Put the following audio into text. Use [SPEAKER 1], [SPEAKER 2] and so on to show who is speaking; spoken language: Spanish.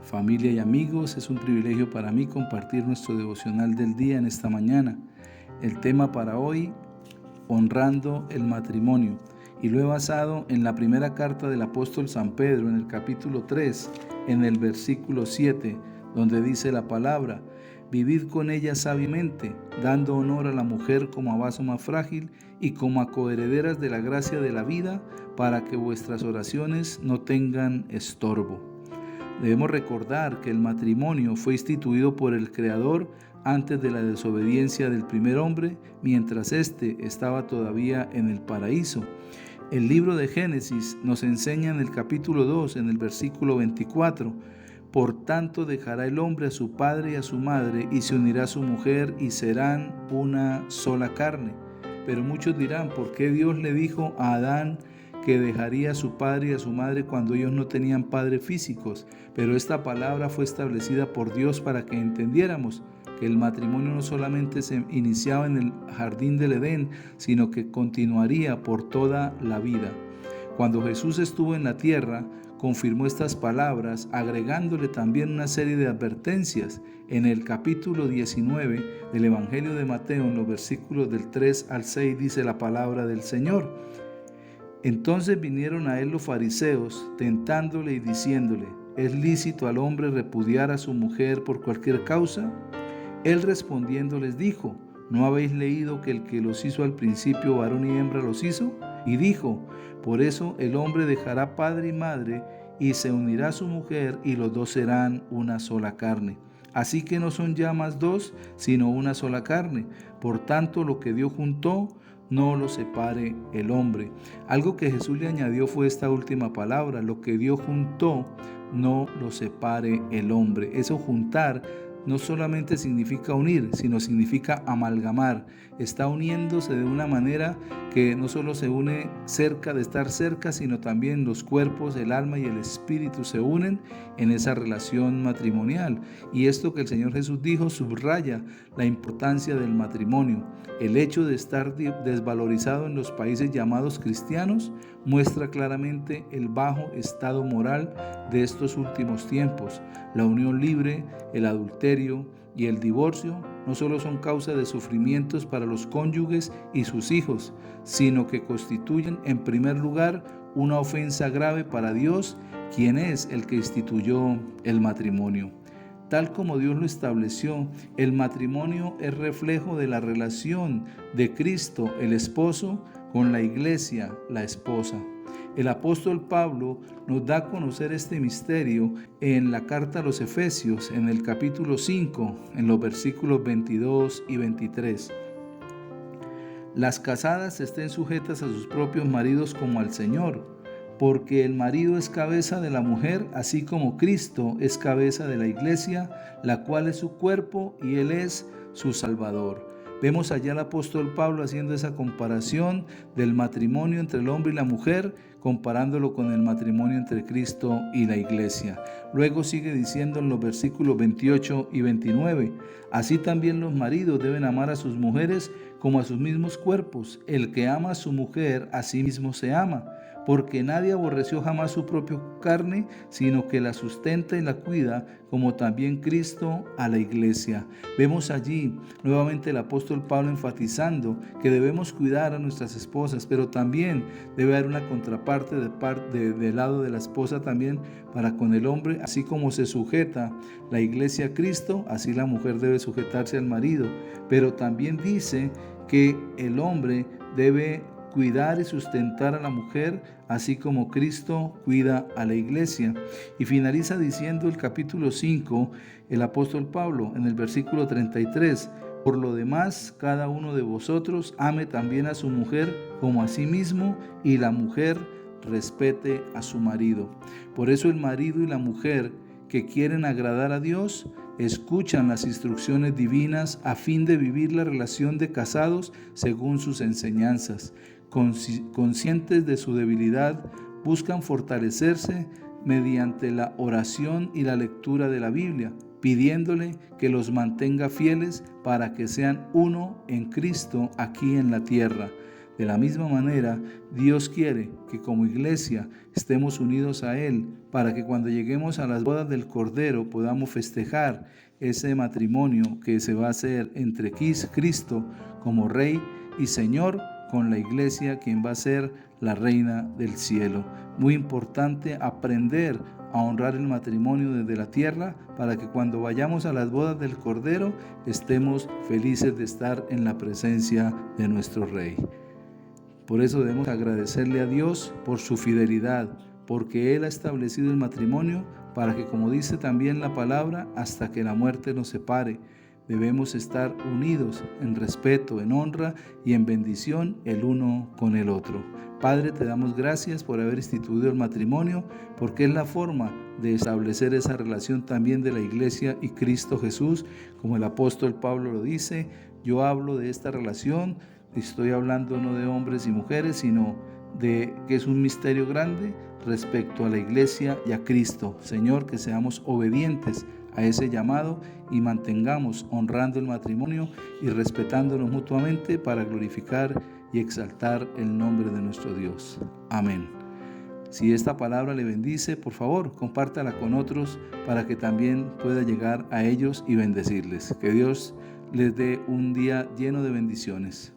[SPEAKER 1] Familia y amigos, es un privilegio para mí compartir nuestro devocional del día en esta mañana. El tema para hoy, honrando el matrimonio, y lo he basado en la primera carta del apóstol San Pedro, en el capítulo 3, en el versículo 7, donde dice la palabra: vivid con ella sabiamente, dando honor a la mujer como a vaso más frágil y como a coherederas de la gracia de la vida, para que vuestras oraciones no tengan estorbo. Debemos recordar que el matrimonio fue instituido por el Creador antes de la desobediencia del primer hombre, mientras éste estaba todavía en el paraíso. El libro de Génesis nos enseña en el capítulo 2, en el versículo 24: por tanto dejará el hombre a su padre y a su madre, y se unirá a su mujer, y serán una sola carne. Pero muchos dirán: ¿por qué Dios le dijo a Adán que dejaría a su padre y a su madre cuando ellos no tenían padres físicos? Pero esta palabra fue establecida por Dios para que entendiéramos que el matrimonio no solamente se iniciaba en el jardín del Edén, sino que continuaría por toda la vida. Cuando Jesús estuvo en la tierra, confirmó estas palabras, agregándole también una serie de advertencias. En el capítulo 19 del Evangelio de Mateo, en los versículos del 3 al 6, dice la palabra del Señor: entonces vinieron a él los fariseos, tentándole y diciéndole: ¿es lícito al hombre repudiar a su mujer por cualquier causa? Él respondiendo les dijo: ¿no habéis leído que el que los hizo al principio varón y hembra los hizo? Y dijo: por eso el hombre dejará padre y madre, y se unirá a su mujer, y los dos serán una sola carne. Así que no son ya más dos, sino una sola carne. Por tanto, lo que Dios juntó, no lo separe el hombre. Algo que Jesús le añadió fue esta última palabra: lo que Dios juntó, no lo separe el hombre. Eso juntar no solamente significa unir, sino significa amalgamar. Está uniéndose de una manera que no solo se une cerca de estar cerca, sino también los cuerpos, el alma y el espíritu se unen en esa relación matrimonial. Y esto que el Señor Jesús dijo subraya la importancia del matrimonio. El hecho de estar desvalorizado en los países llamados cristianos muestra claramente el bajo estado moral de estos últimos tiempos. La unión libre, el adulterio y el divorcio no solo son causa de sufrimientos para los cónyuges y sus hijos, sino que constituyen en primer lugar una ofensa grave para Dios, quien es el que instituyó el matrimonio. Tal como Dios lo estableció, el matrimonio es reflejo de la relación de Cristo, el esposo, con la iglesia, la esposa. El apóstol Pablo nos da a conocer este misterio en la carta a los Efesios, en el capítulo 5, en los versículos 22 y 23. Las casadas estén sujetas a sus propios maridos como al Señor, porque el marido es cabeza de la mujer, así como Cristo es cabeza de la iglesia, la cual es su cuerpo y Él es su Salvador. Vemos allá al apóstol Pablo haciendo esa comparación del matrimonio entre el hombre y la mujer, comparándolo con el matrimonio entre Cristo y la iglesia. Luego sigue diciendo en los versículos 28 y 29, así también los maridos deben amar a sus mujeres como a sus mismos cuerpos. El que ama a su mujer, a sí mismo se ama, porque nadie aborreció jamás su propia carne, sino que la sustenta y la cuida, como también Cristo a la iglesia. Vemos allí nuevamente el apóstol Pablo enfatizando que debemos cuidar a nuestras esposas, pero también debe haber una contraparte del lado de la esposa también para con el hombre. Así como se sujeta la iglesia a Cristo, así la mujer debe sujetarse al marido. Pero también dice que el hombre debe cuidar y sustentar a la mujer, así como Cristo cuida a la iglesia. Y finaliza diciendo el capítulo 5, el apóstol Pablo, en el versículo 33, por lo demás, cada uno de vosotros ame también a su mujer como a sí mismo, y la mujer respete a su marido. Por eso el marido y la mujer que quieren agradar a Dios escuchan las instrucciones divinas a fin de vivir la relación de casados según sus enseñanzas. Conscientes de su debilidad, buscan fortalecerse mediante la oración y la lectura de la Biblia. pidiéndole que los mantenga fieles para que sean uno en Cristo aquí en la tierra. De la misma manera, Dios quiere que como iglesia estemos unidos a Él para que cuando lleguemos a las bodas del Cordero podamos festejar ese matrimonio que se va a hacer entre Cristo como Rey y Señor con la iglesia, quien va a ser la reina del cielo. Muy importante aprender a honrar el matrimonio desde la tierra para que cuando vayamos a las bodas del Cordero estemos felices de estar en la presencia de nuestro Rey. Por eso debemos agradecerle a Dios por su fidelidad, porque Él ha establecido el matrimonio para que, como dice también la palabra, hasta que la muerte nos separe. Debemos estar unidos en respeto, en honra y en bendición el uno con el otro. Padre, te damos gracias por haber instituido el matrimonio, porque es la forma de establecer esa relación también de la iglesia y Cristo Jesús. Como el apóstol Pablo lo dice, yo hablo de esta relación, estoy hablando no de hombres y mujeres, sino de que es un misterio grande respecto a la iglesia y a Cristo. Señor, que seamos obedientes a ese llamado y mantengamos honrando el matrimonio y respetándonos mutuamente para glorificar y exaltar el nombre de nuestro Dios. Amén. Si esta palabra le bendice, por favor, compártala con otros para que también pueda llegar a ellos y bendecirles. Que Dios les dé un día lleno de bendiciones.